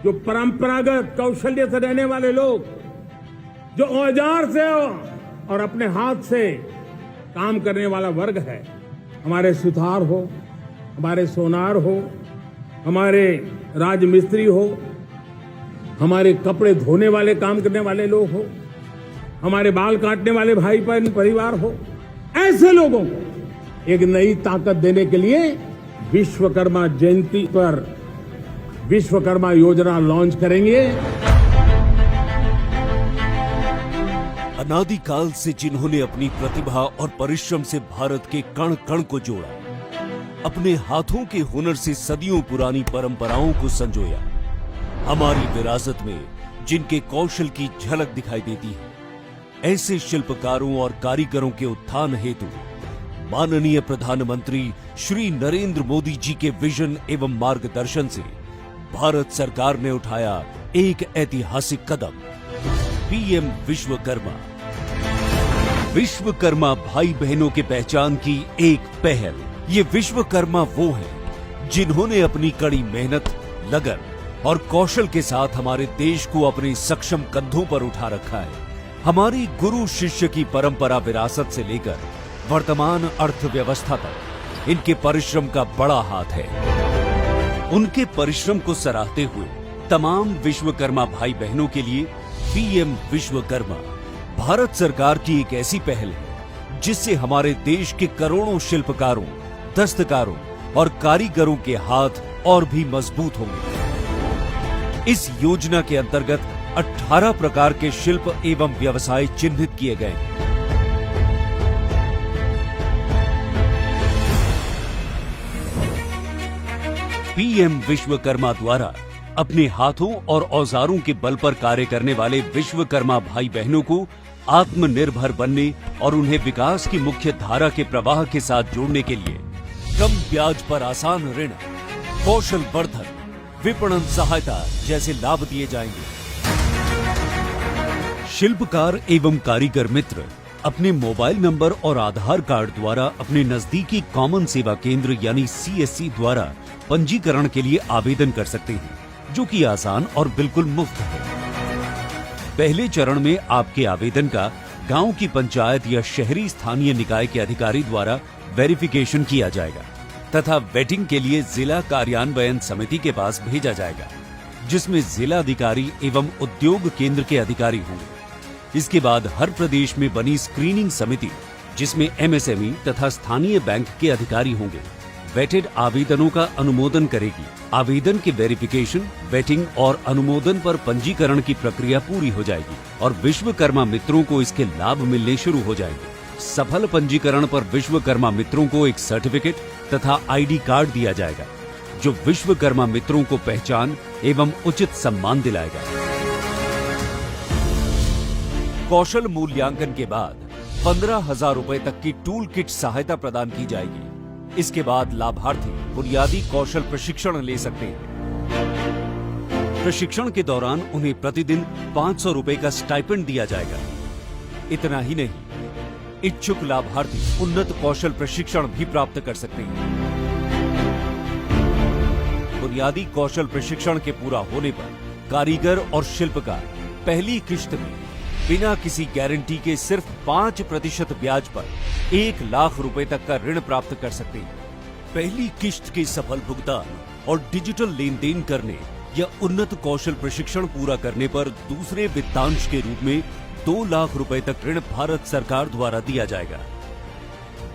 जो परंपरागत कौशल्य से रहने वाले लोग, जो औजार से और अपने हाथ से काम करने वाला वर्ग है, हमारे सुथार हो, हमारे सोनार हो, हमारे राजमिस्त्री हो, हमारे कपड़े धोने वाले काम करने वाले लोग हो, हमारे बाल काटने वाले भाई बहन परिवार हो, ऐसे लोगों को एक नई ताकत देने के लिए विश्वकर्मा जयंती पर विश्वकर्मा योजना लॉन्च करेंगे। अनादिकाल से जिन्होंने अपनी प्रतिभा और परिश्रम से भारत के कण कण को जोड़ा, अपने हाथों के हुनर से सदियों पुरानी परंपराओं को संजोया, हमारी विरासत में जिनके कौशल की झलक दिखाई देती है, ऐसे शिल्पकारों और कारीगरों के उत्थान हेतु माननीय प्रधानमंत्री श्री नरेंद्र मोदी जी के विजन एवं मार्गदर्शन से भारत सरकार ने उठाया एक ऐतिहासिक कदम, पीएम विश्वकर्मा। विश्वकर्मा भाई बहनों के पहचान की एक पहल। ये विश्वकर्मा वो हैं जिन्होंने अपनी कड़ी मेहनत, लगन और कौशल के साथ हमारे देश को अपने सक्षम कंधों पर उठा रखा है। हमारी गुरु शिष्य की परंपरा विरासत से लेकर वर्तमान अर्थव्यवस्था तक इनके परिश्रम का बड़ा हाथ है। उनके परिश्रम को सराहते हुए तमाम विश्वकर्मा भाई बहनों के लिए पीएम विश्वकर्मा भारत सरकार की एक ऐसी पहल है जिससे हमारे देश के करोड़ों शिल्पकारों, दस्तकारों और कारीगरों के हाथ और भी मजबूत होंगे। इस योजना के अंतर्गत 18 प्रकार के शिल्प एवं व्यवसाय चिन्हित किए गए हैं। पीएम विश्वकर्मा द्वारा अपने हाथों और औजारों के बल पर कार्य करने वाले विश्वकर्मा भाई बहनों को आत्मनिर्भर बनने और उन्हें विकास की मुख्य धारा के प्रवाह के साथ जोड़ने के लिए कम ब्याज पर आसान ऋण, कौशल वर्धन, विपणन सहायता जैसे लाभ दिए जाएंगे। शिल्पकार एवं कारीगर मित्र अपने मोबाइल नंबर और आधार कार्ड द्वारा अपने नजदीकी कॉमन सेवा केंद्र यानी सीएससी द्वारा पंजीकरण के लिए आवेदन कर सकते हैं, जो कि आसान और बिल्कुल मुफ्त है। पहले चरण में आपके आवेदन का गांव की पंचायत या शहरी स्थानीय निकाय के अधिकारी द्वारा वेरिफिकेशन किया जाएगा तथा वेटिंग के लिए जिला कार्यान्वयन समिति के पास भेजा जाएगा, जिसमें जिला अधिकारी एवं उद्योग केंद्र के अधिकारी होंगे। इसके बाद हर प्रदेश में बनी स्क्रीनिंग समिति, जिसमें एमएसएमई तथा स्थानीय बैंक के अधिकारी होंगे, वेटेड आवेदनों का अनुमोदन करेगी। आवेदन के वेरिफिकेशन, वेटिंग और अनुमोदन पर पंजीकरण की प्रक्रिया पूरी हो जाएगी और विश्वकर्मा मित्रों को इसके लाभ मिलने शुरू हो जाएंगे। सफल पंजीकरण पर विश्वकर्मा मित्रों को एक सर्टिफिकेट तथा आईडी कार्ड दिया जाएगा, जो विश्वकर्मा मित्रों को पहचान एवं उचित सम्मान दिलाएगा। कौशल मूल्यांकन के बाद 15,000 रुपए तक की टूल किट सहायता प्रदान की जाएगी। इसके बाद लाभार्थी बुनियादी कौशल प्रशिक्षण ले सकते हैं। प्रशिक्षण के दौरान उन्हें प्रतिदिन 500 रुपए का स्टाइपेंड दिया जाएगा। इतना ही नहीं, इच्छुक लाभार्थी उन्नत कौशल प्रशिक्षण भी प्राप्त कर सकते हैं। बुनियादी कौशल प्रशिक्षण के पूरा होने पर कारीगर और शिल्पकार पहली किश्त में बिना किसी गारंटी के सिर्फ 5% ब्याज पर 1 लाख रुपए तक का ऋण प्राप्त कर सकते हैं। पहली किश्त के सफल भुगतान और डिजिटल लेन देन करने या उन्नत कौशल प्रशिक्षण पूरा करने पर दूसरे वित्तांश के रूप में 2 लाख रुपए तक ऋण भारत सरकार द्वारा दिया जाएगा।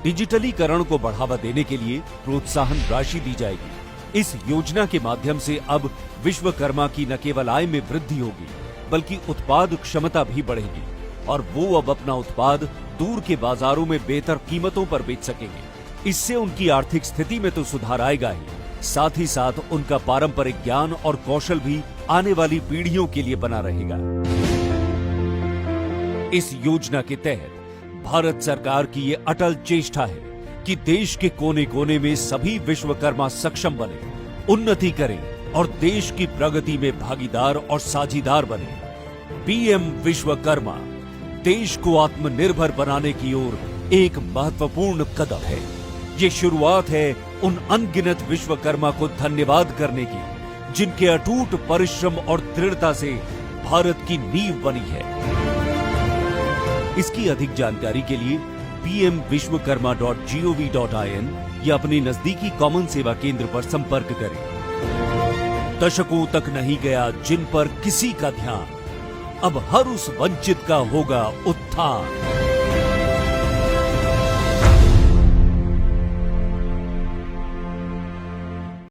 डिजिटलीकरण को बढ़ावा देने के लिए प्रोत्साहन राशि दी जाएगी। इस योजना के माध्यम से अब विश्वकर्मा की न केवल आय में वृद्धि होगी, बल्कि उत्पाद क्षमता भी बढ़ेगी और वो अब अपना उत्पाद दूर के बाजारों में बेहतर कीमतों पर बेच सकेंगे। इससे उनकी आर्थिक स्थिति में तो सुधार आएगा ही, साथ ही साथ उनका पारंपरिक ज्ञान और कौशल भी आने वाली पीढ़ियों के लिए बना रहेगा। इस योजना के तहत भारत सरकार की ये अटल चेष्टा है कि देश के कोने कोने में सभी विश्वकर्मा सक्षम बने, उन्नति करें और देश की प्रगति में भागीदार और साझीदार बने। पीएम विश्वकर्मा देश को आत्मनिर्भर बनाने की ओर एक महत्वपूर्ण कदम है। ये शुरुआत है उन अनगिनत विश्वकर्मा को धन्यवाद करने की, जिनके अटूट परिश्रम और दृढ़ता से भारत की नींव बनी है। इसकी अधिक जानकारी के लिए pmvishwakarma.gov.in या अपने नजदीकी कॉमन सेवा केंद्र पर संपर्क करें। दशकों तक नहीं गया जिन पर किसी का ध्यान, अब हर उस वंचित का होगा उत्थान।